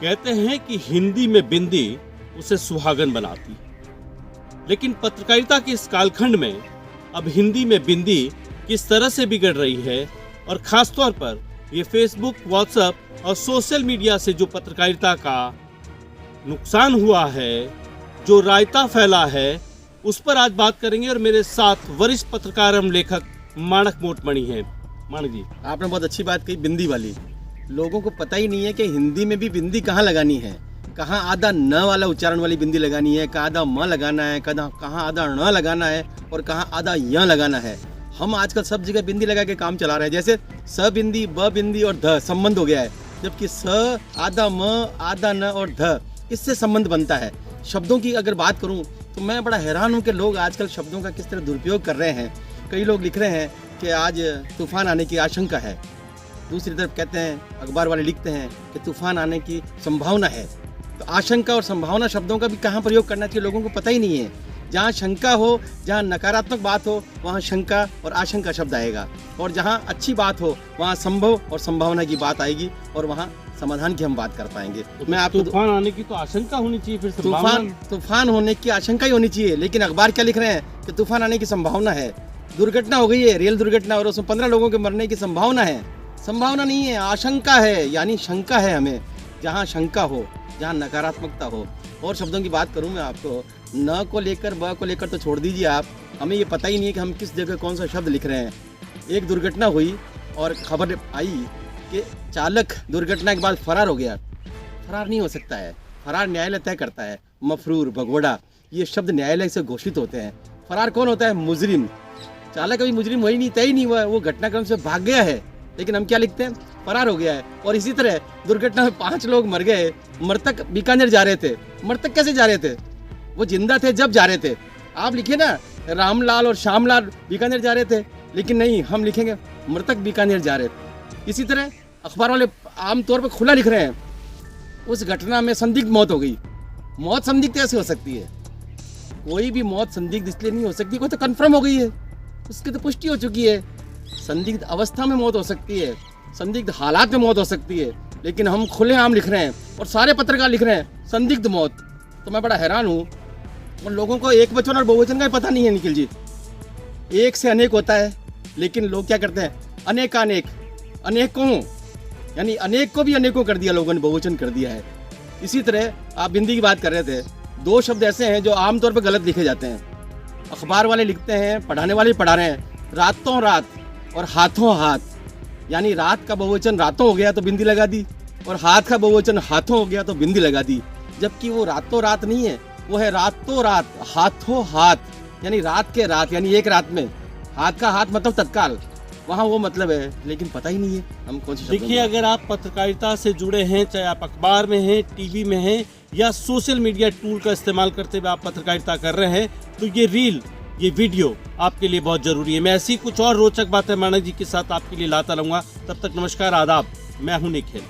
कहते हैं कि हिंदी में बिंदी उसे सुहागन बनाती, लेकिन पत्रकारिता के इस कालखंड में अब हिंदी में बिंदी किस तरह से बिगड़ रही है और खास तौर पर ये फेसबुक, व्हाट्सएप और सोशल मीडिया से जो पत्रकारिता का नुकसान हुआ है, जो रायता फैला है, उस पर आज बात करेंगे। और मेरे साथ वरिष्ठ पत्रकार एवं लेखक माणक मोटमणि हैं। माणक जी, आपने बहुत अच्छी बात कही, बिंदी वाली। लोगों को पता ही नहीं है कि हिंदी में भी बिंदी कहाँ लगानी है, कहाँ आधा न वाला उच्चारण वाली बिंदी लगानी है, कहाँ आधा म लगाना है, कहाँ आधा न लगाना है और कहाँ आधा य लगाना है। हम आजकल सब जगह बिंदी लगा के काम चला रहे हैं। जैसे स बिंदी, ब बिंदी और ध संबंध हो गया है, जबकि स आधा म आधा न और ध इससे संबंध बनता है। शब्दों की अगर बात करूं तो मैं बड़ा हैरान हूं कि लोग आजकल शब्दों का किस तरह दुरुपयोग कर रहे हैं। कई लोग लिख रहे हैं कि आज तूफान आने की आशंका है, दूसरी तरफ कहते हैं, अखबार वाले लिखते हैं कि तूफान आने की संभावना है। तो आशंका और संभावना शब्दों का भी कहाँ प्रयोग करना चाहिए लोगों को पता ही नहीं है। जहाँ शंका हो, जहाँ नकारात्मक बात हो, वहाँ शंका और आशंका शब्द आएगा, और जहाँ अच्छी बात हो वहाँ संभव और संभावना की बात आएगी, और वहाँ समाधान की हम बात कर पाएंगे। तो मैं आपको तूफान आने की तो आशंका होनी चाहिए, फिर तूफान होने की आशंका ही होनी चाहिए। लेकिन अखबार क्या लिख रहे हैं कि तूफान आने की संभावना है, दुर्घटना हो गई है, रेल दुर्घटना, और उसमें 15 लोगों के मरने की संभावना है। संभावना नहीं है, आशंका है, यानी शंका है हमें। जहाँ शंका हो, जहाँ नकारात्मकता हो। और शब्दों की बात करूँ मैं आपको, न को लेकर, ब को लेकर तो छोड़ दीजिए आप, हमें ये पता ही नहीं है कि हम किस जगह कौन सा शब्द लिख रहे हैं। एक दुर्घटना हुई और खबर आई कि चालक दुर्घटना के बाद फरार हो गया। फरार नहीं हो सकता है, फरार न्यायालय तय करता है। मफरूर, भगोड़ा, ये शब्द न्यायालय से घोषित होते हैं। फरार कौन होता है? मुजरिम। चालक अभी मुजरिम वही नहीं, तय नहीं हुआ, वो घटनाक्रम से भाग गया है, लेकिन हम क्या लिखते हैं? फरार हो गया है। और इसी तरह दुर्घटना में 5 लोग मर गए, मृतक बीकानेर जा रहे थे। मृतक कैसे जा रहे थे? वो जिंदा थे जब जा रहे थे। आप लिखिए ना, रामलाल और श्यामलाल बीकानेर जा रहे थे, लेकिन नहीं, हम लिखेंगे मृतक बीकानेर जा रहे थे। इसी तरह अखबार वाले आमतौर पर खुला लिख रहे हैं, उस घटना में संदिग्ध मौत हो गई। मौत संदिग्ध कैसे हो सकती है? कोई भी मौत संदिग्ध इसलिए नहीं हो सकती, कोई तो कंफर्म हो गई है, उसकी तो पुष्टि हो चुकी है। संदिग्ध अवस्था में मौत हो सकती है, संदिग्ध हालात में मौत हो सकती है, लेकिन हम खुलेआम लिख रहे हैं और सारे पत्रकार लिख रहे हैं संदिग्ध मौत। तो मैं बड़ा हैरान हूँ। और लोगों को एक वचन और बहुवचन का पता नहीं है निखिल जी। एक से अनेक होता है, लेकिन लोग क्या करते हैं? अनेकानेक, अनेकों, यानी अनेक को भी अनेकों कर दिया लोगों ने, बहुवचन कर दिया है। इसी तरह आप बिंदी की बात कर रहे थे, 2 शब्द ऐसे हैं जो आमतौर पर गलत लिखे जाते हैं। अखबार वाले लिखते हैं, पढ़ाने वाले पढ़ा रहे हैं, रातों रात और हाथों हाथ, यानी रात का बहुवचन रातों हो गया तो बिंदी लगा दी, और हाथ का बहुवचन हाथों हो गया तो बिंदी लगा दी। जबकि वो रातों रात नहीं है, वो है रातों रात, हाथों हाथ, यानी रात के रात, यानी एक रात में। हाथ का हाथ मतलब तत्काल, वहाँ वो मतलब है, लेकिन पता ही नहीं है हम कौन सी। देखिए, अगर आप पत्रकारिता से जुड़े हैं, चाहे आप अखबार में हैं, टीवी में हैं, या सोशल मीडिया टूल का इस्तेमाल करते हुए आप पत्रकारिता कर रहे हैं, तो ये रील, ये वीडियो आपके लिए बहुत जरूरी है। मैं ऐसी कुछ और रोचक बातें माणक जी के साथ आपके लिए लाता रहूंगा। तब तक नमस्कार, आदाब, मैं हूं निखिल।